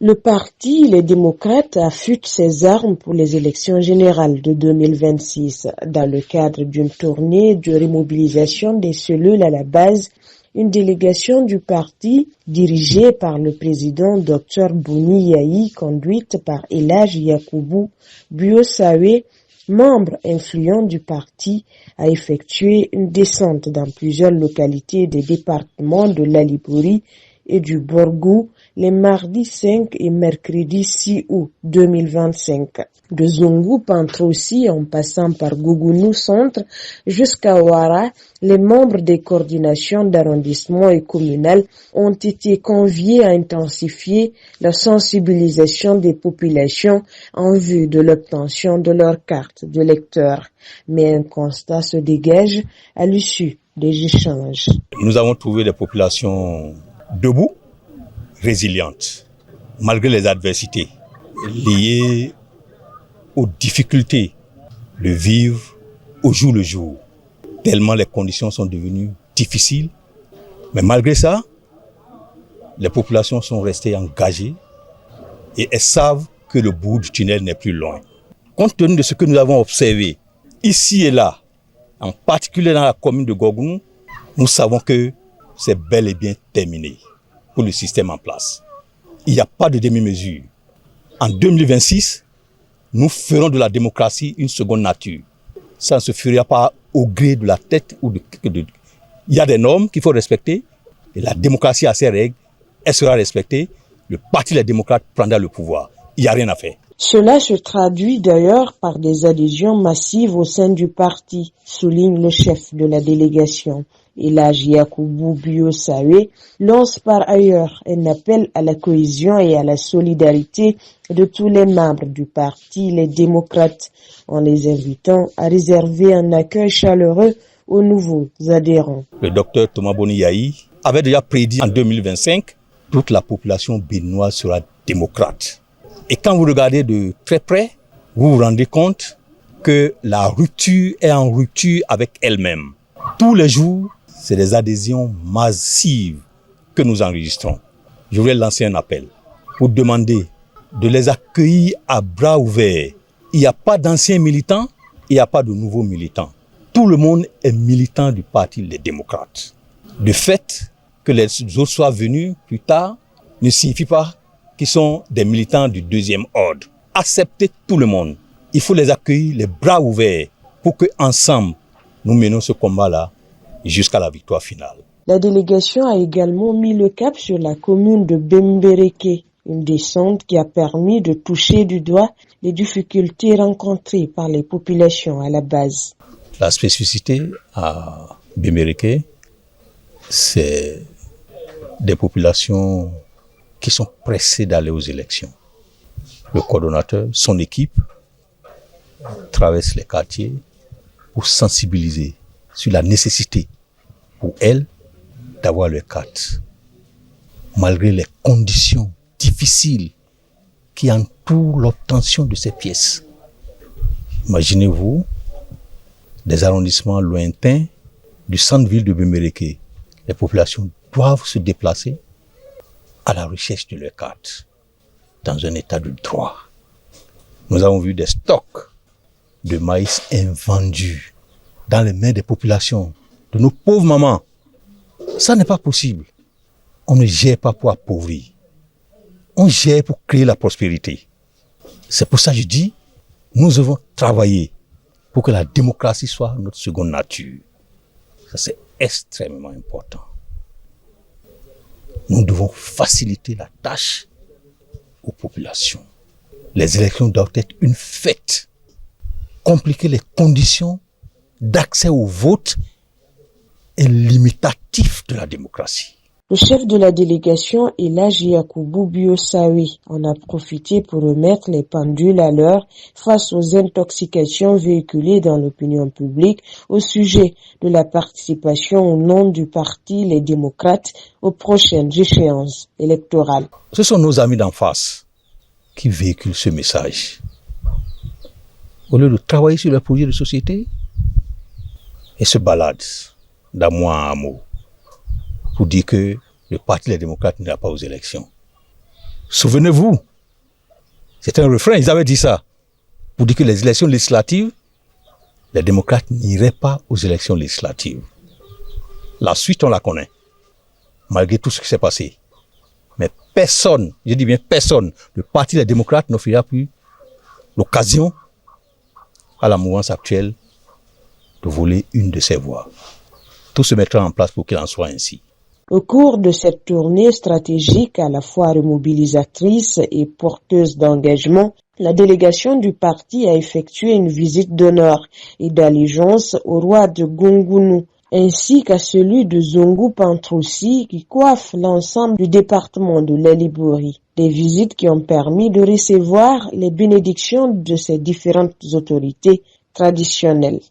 Le parti Les Démocrates affûte ses armes pour les élections générales de 2026. Dans le cadre d'une tournée de remobilisation des cellules à la base, une délégation du parti, dirigée par le président Dr Bouni Yahi, conduite par Elhadji Yakubu Biosawé, membre influent du parti, a effectué une descente dans plusieurs localités des départements de l'Alipuri et du Borgou les mardis 5 et mercredi 6 août 2025. De Zungu Pantrosi en passant par Gougouni Centre jusqu'à Ouara, les membres des coordinations d'arrondissement et communal ont été conviés à intensifier la sensibilisation des populations en vue de l'obtention de leur carte de lecteur. Mais un constat se dégage à l'issue des échanges. Nous avons trouvé des populations debout, résilientes, malgré les adversités liées aux difficultés de vivre au jour le jour, tellement les conditions sont devenues difficiles. Mais malgré ça, les populations sont restées engagées et elles savent que le bout du tunnel n'est plus loin. Compte tenu de ce que nous avons observé ici et là, en particulier dans la commune de Gougouni, nous savons que c'est bel et bien terminé pour le système en place. Il n'y a pas de demi-mesure. En 2026, nous ferons de la démocratie une seconde nature. Ça ne se fera pas au gré de la tête ou de... Il y a des normes qu'il faut respecter et la démocratie a ses règles, elle sera respectée. Le parti Les Démocrates prendra le pouvoir. Il n'y a rien à faire. Cela se traduit d'ailleurs par des adhésions massives au sein du parti, souligne le chef de la délégation. Elhadji Yakubu Biosawé lance par ailleurs un appel à la cohésion et à la solidarité de tous les membres du parti Les Démocrates, en les invitant à réserver un accueil chaleureux aux nouveaux adhérents. Le docteur Thomas Bouni Yahi avait déjà prédit en 2025 toute la population béninoise sera démocrate. Et quand vous regardez de très près, vous vous rendez compte que la rupture est en rupture avec elle-même. Tous les jours, c'est des adhésions massives que nous enregistrons. Je voulais lancer un appel pour demander de les accueillir à bras ouverts. Il n'y a pas d'anciens militants, il n'y a pas de nouveaux militants. Tout le monde est militant du parti Les Démocrates. Le fait que les autres soient venus plus tard ne signifie pas qu'ils sont des militants du deuxième ordre. Acceptez tout le monde. Il faut les accueillir les bras ouverts pour qu'ensemble, nous menons ce combat-là jusqu'à la victoire finale. La délégation a également mis le cap sur la commune de Bembereke, une descente qui a permis de toucher du doigt les difficultés rencontrées par les populations à la base. La spécificité à Bembereke, c'est des populations qui sont pressées d'aller aux élections. Le coordonnateur, son équipe, traverse les quartiers pour sensibiliser sur la nécessité pour elles d'avoir leur carte. Malgré les conditions difficiles qui entourent l'obtention de ces pièces. Imaginez-vous des arrondissements lointains du centre-ville de Bembereke. Les populations doivent se déplacer à la recherche de leur carte dans un état de droit. Nous avons vu des stocks de maïs invendus dans les mains des populations, de nos pauvres mamans. Ça n'est pas possible. On ne gère pas pour appauvrir. On gère pour créer la prospérité. C'est pour ça que je dis, nous devons travailler pour que la démocratie soit notre seconde nature. Ça, c'est extrêmement important. Nous devons faciliter la tâche aux populations. Les élections doivent être une fête. Compliquer les conditions d'accès au vote est limitatif de la démocratie. Le chef de la délégation, Elhadji Yakubu Biosawé, en a profité pour remettre les pendules à l'heure face aux intoxications véhiculées dans l'opinion publique au sujet de la participation au nom du parti Les Démocrates aux prochaines échéances électorales. Ce sont nos amis d'en face qui véhiculent ce message. Au lieu de travailler sur le projet de société, ils se baladent d'amour en amour pour dire que le parti Les Démocrates n'ira pas aux élections. Souvenez-vous, c'est un refrain, ils avaient dit ça, pour dire que les élections législatives, les démocrates n'iraient pas aux élections législatives. La suite, on la connaît, malgré tout ce qui s'est passé. Mais personne, je dis bien personne, le Parti des démocrates n'offrira plus l'occasion à la mouvance actuelle de voler une de ses voix. Tout se mettra en place pour qu'il en soit ainsi. Au cours de cette tournée stratégique à la fois remobilisatrice et porteuse d'engagement, la délégation du parti a effectué une visite d'honneur et d'allégeance au roi de Gungunu, ainsi qu'à celui de Zongo Pantroussi qui coiffe l'ensemble du département de l'Elibori. Des visites qui ont permis de recevoir les bénédictions de ces différentes autorités traditionnelles.